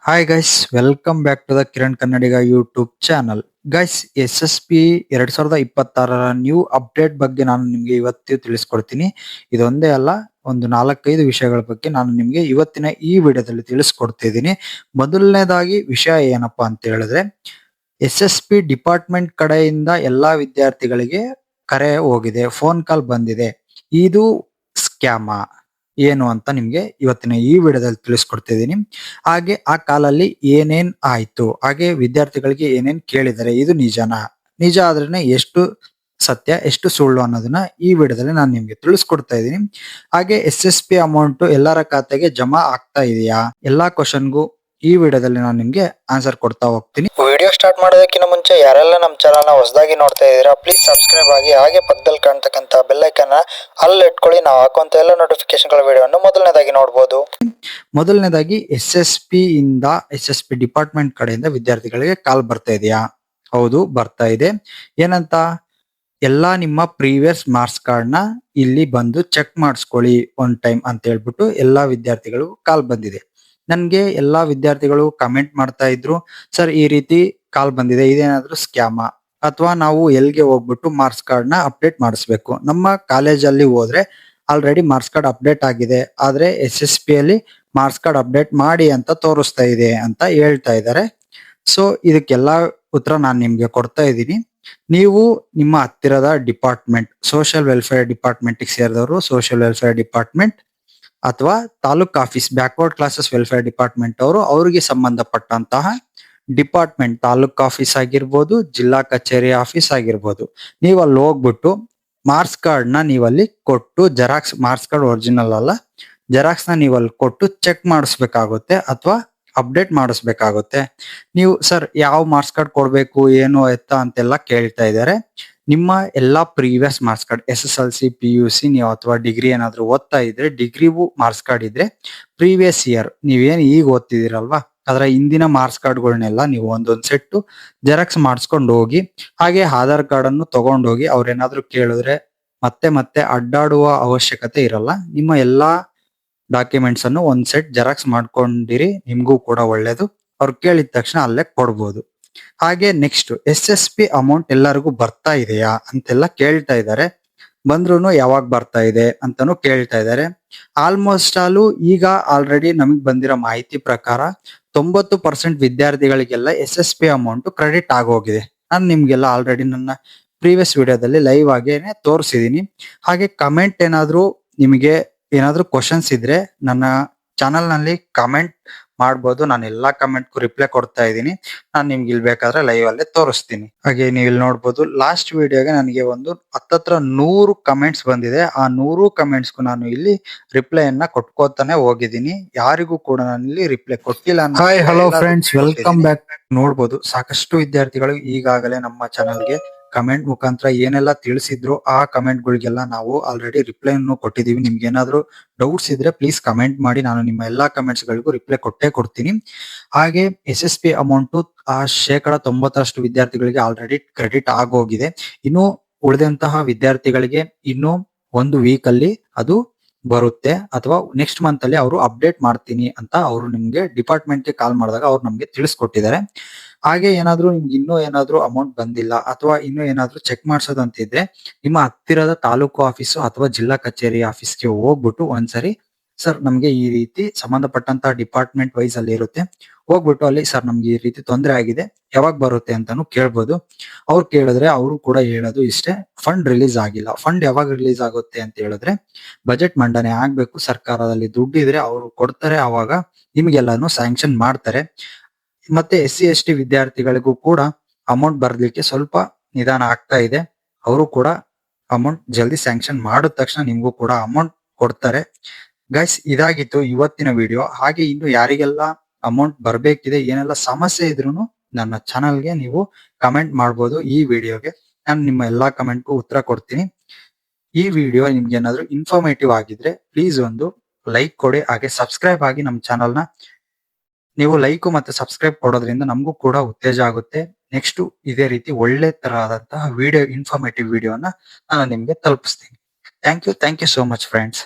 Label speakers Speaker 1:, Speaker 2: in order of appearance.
Speaker 1: Hi guys, welcome back to the Kiran Kannadiga YouTube channel. Guys, SSP 2026 new update ಬಗ್ಗೆ ನಾನು ನಿಮ್ಗೆ ಇವತ್ತು ತಿಳಿಸ್ಕೊಡ್ತೀನಿ. ಇದೊಂದೇ ಅಲ್ಲ, ಒಂದು 4-5 ವಿಷಯಗಳ ಬಗ್ಗೆ ನಾನು ನಿಮ್ಗೆ ಇವತ್ತಿನ ಈ ವಿಡಿಯೋದಲ್ಲಿ ತಿಳಿಸ್ಕೊಡ್ತಿದ್ದೀನಿ. ಮೊದಲನೇದಾಗಿ ವಿಷಯ ಏನಪ್ಪಾ ಅಂತ ಹೇಳಿದ್ರೆ, SSP ಡಿಪಾರ್ಟ್ಮೆಂಟ್ ಕಡೆಯಿಂದ ಎಲ್ಲಾ ವಿದ್ಯಾರ್ಥಿಗಳಿಗೆ ಕರೆ ಹೋಗಿದೆ, ಫೋನ್ ಕಾಲ್ ಬಂದಿದೆ. ಇದು ಸ್ಕ್ಯಾಮ ಏನು ಅಂತ ನಿಮ್ಗೆ ಇವತ್ತಿನ ಈ ವಿಡಿಯೋದಲ್ಲಿ ತಿಳಿಸ್ಕೊಡ್ತಿದ್ದೀನಿ. ಹಾಗೆ ಆ ಕಾಲಲ್ಲಿ ಏನೇನ್ ಆಯ್ತು, ಹಾಗೆ ವಿದ್ಯಾರ್ಥಿಗಳಿಗೆ ಏನೇನ್ ಕೇಳಿದ್ದಾರೆ, ಇದು ನಿಜನಾ, ನಿಜ ಆದ್ರೇನೆ ಎಷ್ಟು ಸತ್ಯ ಎಷ್ಟು ಸುಳ್ಳು ಅನ್ನೋದನ್ನ ಈ ವಿಡಿಯೋದಲ್ಲಿ ನಾನು ನಿಮ್ಗೆ ತಿಳಿಸ್ಕೊಡ್ತಾ ಇದ್ದೀನಿ. ಹಾಗೆ SSP ಅಮೌಂಟ್ ಎಲ್ಲರ ಖಾತೆಗೆ ಜಮಾ ಆಗ್ತಾ ಇದೆಯಾ, ಎಲ್ಲಾ ಕ್ವಶನ್ಗೂ ಈ ವಿಡಿಯೋದಲ್ಲಿ ನಾನು ನಿಮ್ಗೆ ಆನ್ಸರ್ ಕೊಡ್ತಾ ಹೋಗ್ತೀನಿ. ವಿಡಿಯೋ ಸ್ಟಾರ್ಟ್ ಮಾಡೋದಕ್ಕಿಂತ ಮುಂಚೆ ಯಾರೆಲ್ಲ ನಮ್ಮ ಚಾನಲ್ ನ ಹೊಸದಾಗಿ ನೋಡ್ತಾ ಇದ್ದೀರಾ, ಪ್ಲೀಸ್ ಸಬ್ಸ್ಕ್ರೈಬ್ ಆಗಿ, ಹಾಗೆ ಪಕ್ಕದಲ್ಲಿ ಕಾಣ್ತಕ್ಕಂತ ಬೆಲ್ ಐಕಾನ್ ಅಲ್ಲಿ ಇಟ್ಕೊಳ್ಳಿ. ನಾವು ಹಾಕುವಂತ ಎಲ್ಲ ನೋಟಿಫಿಕೇಶನ್ ಗಳ ವಿಡಿಯೋವನ್ನು ಮೊದಲನೇದಾಗಿ ನೋಡಬಹುದು. ಮೊದಲನೇದಾಗಿ SSP ಡಿಪಾರ್ಟ್ಮೆಂಟ್ ಕಡೆಯಿಂದ ವಿದ್ಯಾರ್ಥಿಗಳಿಗೆ ಕಾಲ್ ಬರ್ತಾ ಇದೆಯಾ? ಹೌದು, ಬರ್ತಾ ಇದೆ. ಏನಂತ, ಎಲ್ಲಾ ನಿಮ್ಮ ಪ್ರೀವಿಯಸ್ ಮಾರ್ಕ್ಸ್ ಕಾರ್ಡ್ ನ ಇಲ್ಲಿ ಬಂದು ಚೆಕ್ ಮಾಡಿಸ್ಕೊಳ್ಳಿ ಒನ್ ಟೈಮ್ ಅಂತ ಹೇಳ್ಬಿಟ್ಟು ಎಲ್ಲಾ ವಿದ್ಯಾರ್ಥಿಗಳು ಕಾಲ್ ಬಂದಿದೆ. ನನ್ಗೆ ಎಲ್ಲಾ ವಿದ್ಯಾರ್ಥಿಗಳು ಕಮೆಂಟ್ ಮಾಡ್ತಾ ಇದ್ರು, ಸರ್ ಈ ರೀತಿ ಕಾಲ್ ಬಂದಿದೆ, ಇದೇನಾದ್ರೂ ಸ್ಕ್ಯಾಮ, ಅಥವಾ ನಾವು ಎಲ್ಗೆ ಹೋಗ್ಬಿಟ್ಟು ಮಾರ್ಕ್ಸ್ ಕಾರ್ಡ್ ನ ಅಪ್ಡೇಟ್ ಮಾಡಿಸ್ಬೇಕು? ನಮ್ಮ ಕಾಲೇಜಲ್ಲಿ ಹೋದ್ರೆ ಆಲ್ರೆಡಿ ಮಾರ್ಕ್ಸ್ ಕಾರ್ಡ್ ಅಪ್ಡೇಟ್ ಆಗಿದೆ, ಆದ್ರೆ SSP ಅಲ್ಲಿ ಮಾರ್ಕ್ಸ್ ಕಾರ್ಡ್ ಅಪ್ಡೇಟ್ ಮಾಡಿ ಅಂತ ತೋರಿಸ್ತಾ ಇದೆ ಅಂತ ಹೇಳ್ತಾ ಇದ್ದಾರೆ. ಸೊ ಇದಕ್ಕೆಲ್ಲ ಉತ್ತರ ನಾನು ನಿಮ್ಗೆ ಕೊಡ್ತಾ ಇದ್ದೀನಿ. ನೀವು ನಿಮ್ಮ ಹತ್ತಿರದ ಡಿಪಾರ್ಟ್ಮೆಂಟ್, ಸೋಷಿಯಲ್ ವೆಲ್ಫೇರ್ ಡಿಪಾರ್ಟ್ಮೆಂಟ್ ಸೇರಿದವರು ಸೋಷಿಯಲ್ ವೆಲ್ಫೇರ್ ಡಿಪಾರ್ಟ್ಮೆಂಟ್ ಅಥವಾ taluk office backward classes welfare department ಅವರು, ಅವರಿಗೆ ಸಂಬಂಧಪಟ್ಟಂತಹ ಡಿಪಾರ್ಟ್ಮೆಂಟ್ ತಾಲೂಕ್ ಆಫೀಸ್ ಆಗಿರ್ಬೋದು, ಜಿಲ್ಲಾ ಕಚೇರಿ ಆಫೀಸ್ ಆಗಿರ್ಬೋದು, ನೀವು ಅಲ್ಲಿ ಹೋಗ್ಬಿಟ್ಟು ಮಾರ್ಕ್ಸ್ ಕಾರ್ಡ್ ನ ನೀವಲ್ಲಿ ಕೊಟ್ಟು, ಜೆರಾಕ್ಸ್ ಮಾರ್ಕ್ಸ್ ಕಾರ್ಡ್ ಒರಿಜಿನಲ್ ಅಲ್ಲ, ಜೆರಾಕ್ಸ್ ನ ನೀವಲ್ಲಿ ಕೊಟ್ಟು ಚೆಕ್ ಮಾಡಿಸ್ಬೇಕಾಗುತ್ತೆ ಅಥವಾ ಅಪ್ಡೇಟ್ ಮಾಡಿಸ್ಬೇಕಾಗುತ್ತೆ. ನೀವು ಸರ್ ಯಾವ ಮಾರ್ಕ್ಸ್ ಕಾರ್ಡ್ ಕೊಡ್ಬೇಕು, ಏನು ಎತ್ತ ಅಂತೆಲ್ಲ ಕೇಳ್ತಾ ಇದ್ದಾರೆ. ನಿಮ್ಮ ಎಲ್ಲಾ previous marks card, SSLC PUC ನೀವು ಅಥವಾ ಡಿಗ್ರಿ ಏನಾದ್ರು ಓದ್ತಾ ಇದ್ರೆ, ಡಿಗ್ರಿವು ಮಾರ್ಕ್ಸ್ ಕಾರ್ಡ್ ಇದ್ರೆ ಪ್ರೀವಿಯಸ್ ಇಯರ್ ನೀವೇನ್ ಈಗ ಓದ್ತಿದ್ದೀರಲ್ವಾ, ಅದರ ಹಿಂದಿನ ಮಾರ್ಕ್ಸ್ ಕಾರ್ಡ್ಗಳನ್ನೆಲ್ಲ ನೀವು ಒಂದೊಂದ್ ಸೆಟ್ ಜೆರಾಕ್ಸ್ ಮಾಡಿಸ್ಕೊಂಡು ಹೋಗಿ, ಹಾಗೆ ಆಧಾರ್ ಕಾರ್ಡ್ ಅನ್ನು ತಗೊಂಡೋಗಿ, ಅವ್ರೇನಾದ್ರು ಕೇಳಿದ್ರೆ ಮತ್ತೆ ಮತ್ತೆ ಅಡ್ಡಾಡುವ ಅವಶ್ಯಕತೆ ಇರಲ್ಲ. ನಿಮ್ಮ ಎಲ್ಲಾ ಡಾಕ್ಯುಮೆಂಟ್ಸ್ ಅನ್ನು ಒಂದ್ ಸೆಟ್ ಜೆರಾಕ್ಸ್ ಮಾಡ್ಕೊಂಡಿರಿ, ನಿಮ್ಗೂ ಕೂಡ ಒಳ್ಳೇದು. ಅವ್ರು ಕೇಳಿದ ತಕ್ಷಣ ಅಲ್ಲೇ ಕೊಡ್ಬೋದು. ಹಾಗೆ ನೆಕ್ಸ್ಟ್, SSP ಅಮೌಂಟ್ ಎಲ್ಲರಿಗೂ ಬರ್ತಾ ಇದೆಯಾ ಅಂತೆಲ್ಲ ಕೇಳ್ತಾ ಇದ್ದಾರೆ. ಬಂದ್ರೂ ಯಾವಾಗ ಬರ್ತಾ ಇದೆ ಅಂತಾನು ಕೇಳ್ತಾ ಇದ್ದಾರೆ. ಆಲ್ಮೋಸ್ಟ್ ಈಗ ಆಲ್ರೆಡಿ ನಮಗ್ ಬಂದಿರೋ ಮಾಹಿತಿ ಪ್ರಕಾರ 90% ವಿದ್ಯಾರ್ಥಿಗಳಿಗೆಲ್ಲ SSP ಅಮೌಂಟ್ ಕ್ರೆಡಿಟ್ ಆಗೋಗಿದೆ. ನಾನು ನಿಮ್ಗೆಲ್ಲ ಆಲ್ರೆಡಿ ನನ್ನ ಪ್ರೀವಿಯಸ್ ವಿಡಿಯೋದಲ್ಲಿ ಲೈವ್ ಆಗೇನೆ ತೋರಿಸಿದೀನಿ. ಹಾಗೆ ಕಮೆಂಟ್ ನಿಮಗೆ ಏನಾದ್ರೂ ಕ್ವಶನ್ಸ್ ಇದ್ರೆ ನನ್ನ ಚಾನಲ್ ನಲ್ಲಿ ಕಮೆಂಟ್ ಮಾಡ್ಬೋದು. ನಾನು ಎಲ್ಲಾ ಕಮೆಂಟ್ಗೂ ರಿಪ್ಲೈ ಕೊಡ್ತಾ ಇದ್ದೀನಿ. ನಾನು ನಿಮ್ಗೆ ಇಲ್ಲಿ ಬೇಕಾದ್ರೆ ಲೈವ್ ಅಲ್ಲೇ ತೋರಿಸ್ತೀನಿ. ಹಾಗೆ ನೀವು ಇಲ್ಲಿ ನೋಡ್ಬೋದು, ಲಾಸ್ಟ್ ವಿಡಿಯೋಗೆ ನನಗೆ ಒಂದು 100 ಕಮೆಂಟ್ಸ್ ಬಂದಿದೆ. ಆ 100 ಕಮೆಂಟ್ಸ್ಗೂ ನಾನು ಇಲ್ಲಿ ರಿಪ್ಲೈಯನ್ನ ಕೊಟ್ಕೋತಾನೆ ಹೋಗಿದ್ದೀನಿ. ಯಾರಿಗೂ ಕೂಡ ನಾನು ಇಲ್ಲಿ ರಿಪ್ಲೈ ಕೊಟ್ಟಿಲ್ಲ. Hi, hello friends, welcome back. ನೋಡ್ಬೋದು, ಸಾಕಷ್ಟು ವಿದ್ಯಾರ್ಥಿಗಳು ಈಗಾಗಲೇ ನಮ್ಮ ಚಾನಲ್ಗೆ ಕಮೆಂಟ್ ಮುಖಾಂತರ ಏನೆಲ್ಲ ತಿಳಿಸಿದ್ರು ಆ ಕಮೆಂಟ್ ಗಳಿಗೆಲ್ಲ ನಾವು ಆಲ್ರೆಡಿ ರಿಪ್ಲೈ ಕೊಟ್ಟಿದೀವಿ. ನಿಮ್ಗೆ ಏನಾದ್ರು ಡೌಟ್ಸ್ ಇದ್ರೆ ಪ್ಲೀಸ್ ಕಮೆಂಟ್ ಮಾಡಿ, ನಾನು ನಿಮ್ಮ ಎಲ್ಲಾ ಕಮೆಂಟ್ಸ್ ಗಳಿಗೂ ರಿಪ್ಲೈ ಕೊಟ್ಟೇ ಕೊಡ್ತೀನಿ. ಹಾಗೆ SSP ಅಮೌಂಟ್ ಆ 90% ವಿದ್ಯಾರ್ಥಿಗಳಿಗೆ ಆಲ್ರೆಡಿ ಕ್ರೆಡಿಟ್ ಆಗೋಗಿದೆ. ಇನ್ನು ಉಳಿದಂತಹ ವಿದ್ಯಾರ್ಥಿಗಳಿಗೆ ಇನ್ನು ಒಂದು ವೀಕ್ ಅಲ್ಲಿ ಅದು ಬರುತ್ತೆ, ಅಥವಾ ನೆಕ್ಸ್ಟ್ ಮಂತ್ ಅಲ್ಲಿ ಅವರು ಅಪ್ಡೇಟ್ ಮಾಡ್ತೀನಿ ಅಂತ ಅವರು ನಿಮ್ಗೆ ಡಿಪಾರ್ಟ್ಮೆಂಟ್ ಗೆ ಕಾಲ್ ಮಾಡಿದಾಗ ಅವ್ರು ನಮ್ಗೆ ತಿಳಿಸ್ಕೊಟ್ಟಿದ್ದಾರೆ. ಹಾಗೆ ಏನಾದ್ರು ನಿಮ್ಗೆ ಇನ್ನೂ ಏನಾದ್ರು ಅಮೌಂಟ್ ಬಂದಿಲ್ಲ ಅಥವಾ ಇನ್ನೂ ಏನಾದ್ರು ಚೆಕ್ ಮಾಡ್ಸೋದು ಅಂತಿದ್ರೆ, ನಿಮ್ಮ ಹತ್ತಿರದ ತಾಲೂಕು ಆಫೀಸು ಅಥವಾ ಜಿಲ್ಲಾ ಕಚೇರಿ ಆಫೀಸ್ಗೆ ಹೋಗ್ಬಿಟ್ಟು ಒಂದ್ಸರಿ, ಸರ್ ನಮ್ಗೆ ಈ ರೀತಿ ಸಂಬಂಧಪಟ್ಟಂತ ಡಿಪಾರ್ಟ್ಮೆಂಟ್ ವೈಸ್ ಅಲ್ಲಿ ಇರುತ್ತೆ, ಹೋಗ್ಬಿಟ್ಟು ಅಲ್ಲಿ ಸರ್ ನಮ್ಗೆ ಈ ರೀತಿ ತೊಂದರೆ ಆಗಿದೆ, ಯಾವಾಗ ಬರುತ್ತೆ ಅಂತಾನು ಕೇಳ್ಬೋದು. ಅವ್ರು ಕೇಳಿದ್ರೆ ಅವರು ಕೂಡ ಹೇಳೋದು ಇಷ್ಟೇ, ಫಂಡ್ ರಿಲೀಸ್ ಆಗಿಲ್ಲ. ಫಂಡ್ ಯಾವಾಗ ರಿಲೀಸ್ ಆಗುತ್ತೆ ಅಂತ ಹೇಳಿದ್ರೆ, ಬಜೆಟ್ ಮಂಡನೆ ಆಗ್ಬೇಕು, ಸರ್ಕಾರದಲ್ಲಿ ದುಡ್ಡು ಇದ್ರೆ ಅವರು ಕೊಡ್ತಾರೆ, ಅವಾಗ ನಿಮ್ಗೆಲ್ಲಾನು ಸ್ಯಾಂಕ್ಷನ್ ಮಾಡ್ತಾರೆ. ಮತ್ತೆ SC ST ವಿದ್ಯಾರ್ಥಿಗಳಿಗೂ ಕೂಡ ಅಮೌಂಟ್ ಬರ್ಲಿಕ್ಕೆ ಸ್ವಲ್ಪ ನಿಧಾನ ಆಗ್ತಾ ಇದೆ. ಅವರು ಕೂಡ ಅಮೌಂಟ್ ಜಲ್ದಿ ಸ್ಯಾಂಕ್ಷನ್ ಮಾಡಿದ ತಕ್ಷಣ ನಿಮ್ಗೂ ಕೂಡ ಅಮೌಂಟ್ ಕೊಡ್ತಾರೆ. ಗೈಸ್, ಇದಾಗಿತ್ತು ಇವತ್ತಿನ ವಿಡಿಯೋ. ಹಾಗೆ ಇನ್ನು ಯಾರಿಗೆಲ್ಲ ಅಮೌಂಟ್ ಬರ್ಬೇಕಿದೆ, ಏನೆಲ್ಲ ಸಮಸ್ಯೆ ಇದ್ರೂನು ನನ್ನ ಚಾನಲ್ಗೆ ನೀವು ಕಮೆಂಟ್ ಮಾಡ್ಬೋದು. ಈ ವಿಡಿಯೋಗೆ ನಾನು ನಿಮ್ಮ ಎಲ್ಲಾ ಕಮೆಂಟ್ಗೂ ಉತ್ತರ ಕೊಡ್ತೀನಿ. ಈ ವಿಡಿಯೋ ನಿಮ್ಗೆ ಏನಾದ್ರು ಇನ್ಫಾರ್ಮೇಟಿವ್ ಆಗಿದ್ರೆ ಪ್ಲೀಸ್ ಒಂದು ಲೈಕ್ ಕೊಡಿ, ಹಾಗೆ ಸಬ್ಸ್ಕ್ರೈಬ್ ಆಗಿ ನಮ್ಮ ಚಾನಲ್ನ. ನೀವು ಲೈಕ್ ಮತ್ತೆ ಸಬ್ಸ್ಕ್ರೈಬ್ ಕೊಡೋದ್ರಿಂದ ನಮಗೂ ಕೂಡ ಉತ್ತೇಜ ಆಗುತ್ತೆ. ನೆಕ್ಸ್ಟ್ ಇದೇ ರೀತಿ ಒಳ್ಳೆ ತರಹದಂತಹ ವಿಡಿಯೋ, ಇನ್ಫಾರ್ಮೇಟಿವ್ ವಿಡಿಯೋನ ನಾನು ನಿಮ್ಗೆ ತಲುಪಿಸ್ತೀನಿ. Thank you so much friends.